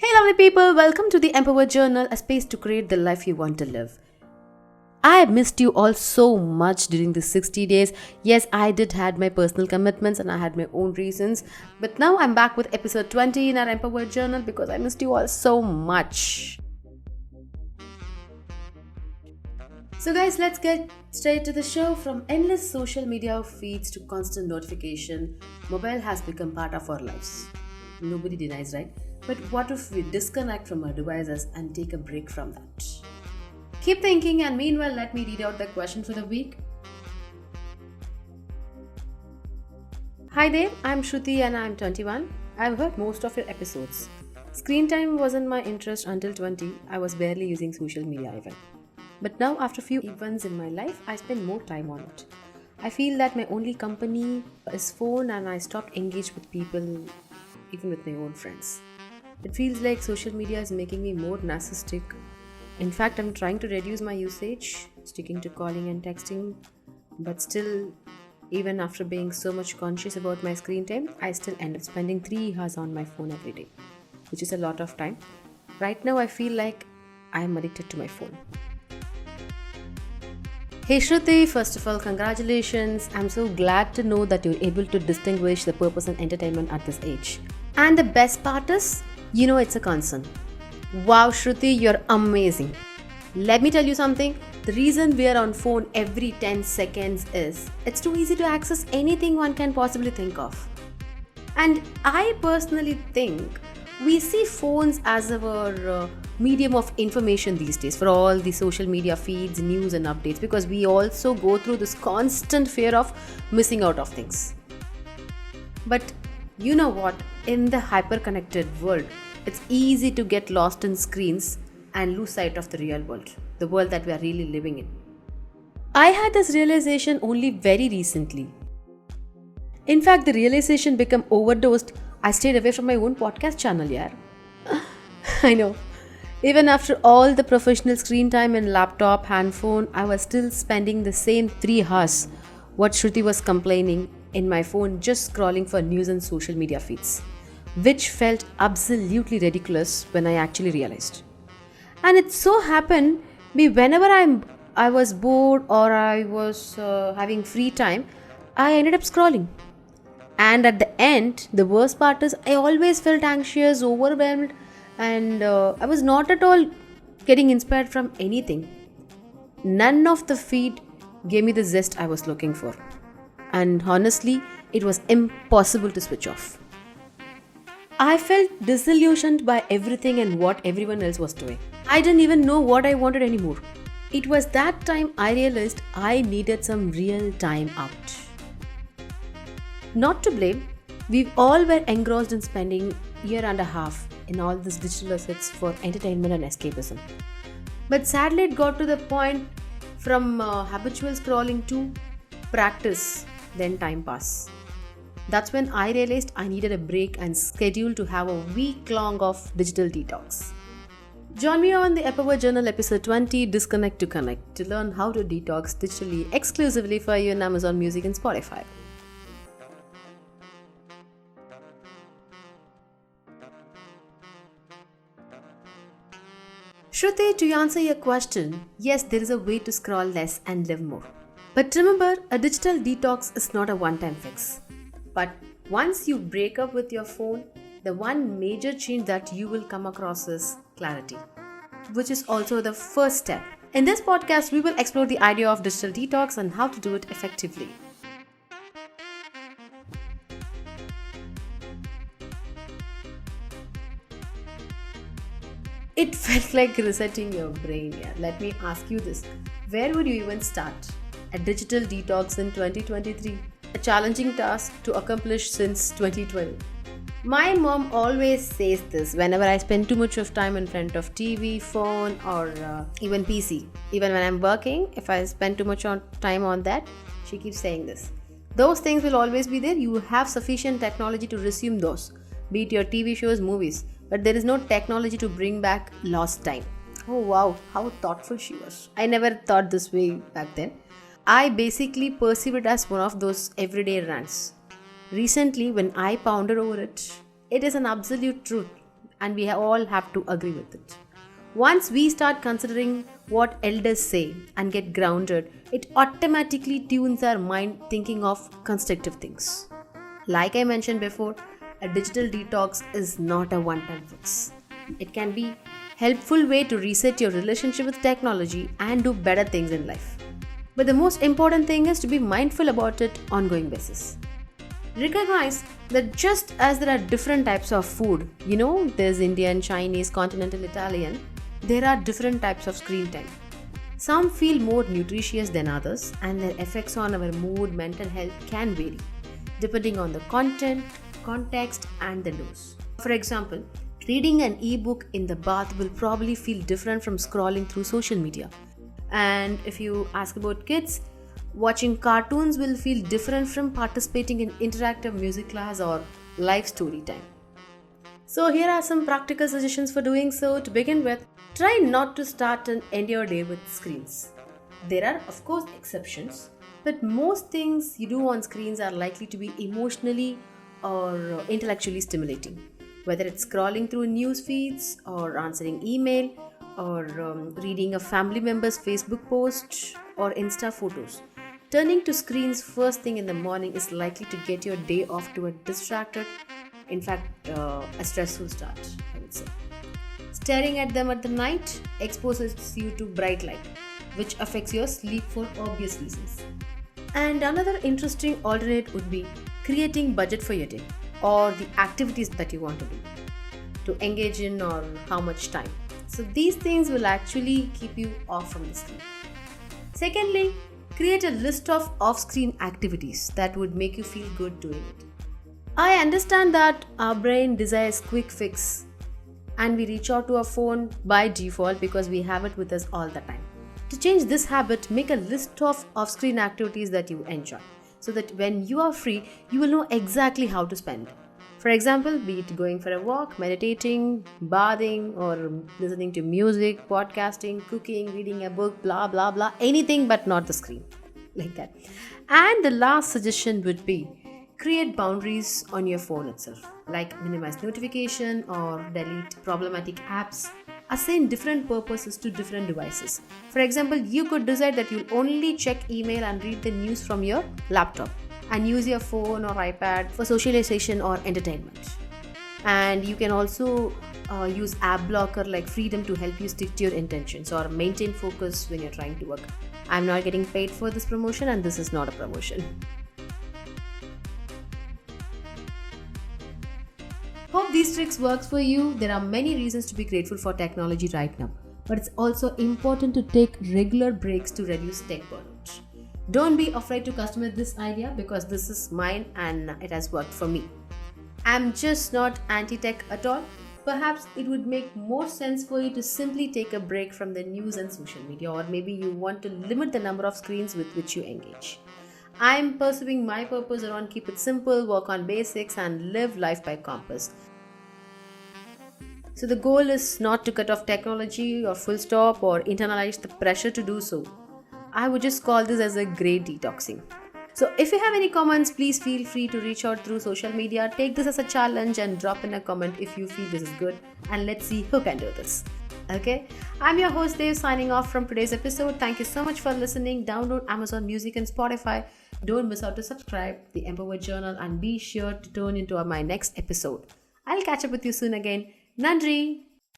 Hey lovely people, welcome to the Empower Journal, a space to create the life you want to live. I missed you all so much during the 60 days. Yes, I did had my personal commitments and I had my own reasons. But now I'm back with episode 20 in our Empower Journal because I missed you all so much. So guys, let's get straight to the show. From endless social media feeds to constant notification, mobile has become part of our lives. Nobody denies, right? But what if we disconnect from our devices and take a break from that? Keep thinking, and meanwhile, let me read out the question for the week. Hi there, I'm Shruti and I'm 21. I've heard most of your episodes. Screen time wasn't my interest until 20. I was barely using social media even. But now, after a few events in my life, I spend more time on it. I feel that my only company is phone and I stopped engaged with people, even with my own friends. It feels like social media is making me more narcissistic. In fact, I'm trying to reduce my usage, sticking to calling and texting, but still, even after being so much conscious about my screen time, I still end up spending 3 hours on my phone every day, which is a lot of time. Right now, I feel like I'm addicted to my phone. Hey Shruti, first of all, congratulations. I'm so glad to know that you're able to distinguish the purpose and entertainment at this age. And the best part is, it's a concern. Wow, Shruti, you're amazing. Let me tell you something. The reason we are on phone every 10 seconds is it's too easy to access anything one can possibly think of. And I personally think we see phones as our medium of information these days for all the social media feeds, news and updates, because we also go through this constant fear of missing out of things. But you know what? In the hyper-connected world, it's easy to get lost in screens and lose sight of the real world, the world that we are really living in. I had this realization only very recently. In fact, the realization became overdosed. I stayed away from my own podcast channel, yeah. I know. Even after all the professional screen time and laptop, handphone, I was still spending the same 3 hours what Shruti was complaining in my phone just scrolling for news and social media feeds, which felt absolutely ridiculous when I actually realized. And it so happened me whenever I was bored or I was having free time, I ended up scrolling. And at the end, the worst part is I always felt anxious, overwhelmed, and I was not at all getting inspired from anything. None of the feed gave me the zest I was looking for. And honestly, it was impossible to switch off. I felt disillusioned by everything and what everyone else was doing. I didn't even know what I wanted anymore. It was that time I realized I needed some real time out. Not to blame, we all were engrossed in spending a year and a half in all these digital assets for entertainment and escapism. But sadly, it got to the point from habitual scrolling to practice, then time pass. That's when I realized I needed a break and scheduled to have a week long of digital detox. Join me on the Empower Journal episode 20, Disconnect to Connect, to learn how to detox digitally exclusively for you on Amazon Music and Spotify. Shruti, to answer your question, yes, there is a way to scroll less and live more. But remember, a digital detox is not a one-time fix. But once you break up with your phone, the one major change that you will come across is clarity, which is also the first step. In this podcast, we will explore the idea of digital detox and how to do it effectively. It felt like resetting your brain. Yeah. Let me ask you this. Where would you even start? A digital detox in 2023? A challenging task to accomplish since 2012. My mom always says this whenever I spend too much of time in front of TV, phone or even PC. Even when I'm working, if I spend too much time on that, she keeps saying this. Those things will always be there. You have sufficient technology to resume those, be it your TV shows, movies. But there is no technology to bring back lost time. Oh wow, how thoughtful she was. I never thought this way back then. I basically perceive it as one of those everyday rants. Recently, when I pondered over it, it is an absolute truth. and we all have to agree with it. Once we start considering what elders say and get grounded, it automatically tunes our mind thinking of constructive things. Like I mentioned before, a digital detox is not a one-time fix. It can be helpful way to reset your relationship with technology and do better things in life. But the most important thing is to be mindful about it on ongoing basis. Recognize that just as there are different types of food, there's Indian, Chinese, continental, Italian, there are different types of screen time. Some feel more nutritious than others, and their effects on our mood, mental health can vary depending on the content, context, and the dose. For example, reading an ebook in the bath will probably feel different from scrolling through social media. And if you ask about kids, watching cartoons will feel different from participating in interactive music class or live story time. So here are some practical suggestions for doing so. To begin with, try not to start and end your day with screens. There are of course exceptions, but most things you do on screens are likely to be emotionally or intellectually stimulating. Whether it's scrolling through news feeds or answering email or reading a family member's Facebook post or Insta photos. Turning to screens first thing in the morning is likely to get your day off to a distracted, in fact, a stressful start, I would say. Staring at them at the night exposes you to bright light, which affects your sleep for obvious reasons. And another interesting alternate would be creating budget for your day or the activities that you want to engage in, or how much time. So these things will actually keep you off from the screen. Secondly, create a list of off-screen activities that would make you feel good doing it. I understand that our brain desires quick fix and we reach out to our phone by default because we have it with us all the time. To change this habit, make a list of off-screen activities that you enjoy so that when you are free, you will know exactly how to spend. For example, be it going for a walk, meditating, bathing, or listening to music, podcasting, cooking, reading a book, blah blah blah, anything but not the screen. Like that. And the last suggestion would be create boundaries on your phone itself, like minimize notification or delete problematic apps. Assign different purposes to different devices. For example, you could decide that you'll only check email and read the news from your laptop and use your phone or iPad for socialization or entertainment. And you can also use app blocker like Freedom to help you stick to your intentions or maintain focus when you're trying to work. I'm not getting paid for this promotion, and this is not a promotion. Hope these tricks works for you. There are many reasons to be grateful for technology right now, but it's also important to take regular breaks to reduce tech burnout. Don't be afraid to customize this idea because this is mine and it has worked for me. I'm just not anti-tech at all. Perhaps it would make more sense for you to simply take a break from the news and social media, or maybe you want to limit the number of screens with which you engage. I'm pursuing my purpose around keep it simple, work on basics, and live life by compass. So the goal is not to cut off technology or full stop or internalize the pressure to do so. I would just call this as a great detoxing. So if you have any comments, please feel free to reach out through social media. Take this as a challenge and drop in a comment if you feel this is good, and let's see who can do this. Okay, I'm your host Dev signing off from today's episode. Thank you so much for listening. Download Amazon Music and Spotify. Don't miss out to subscribe the Empower Journal and be sure to tune into my next episode. I'll catch up with you soon again. Nandri!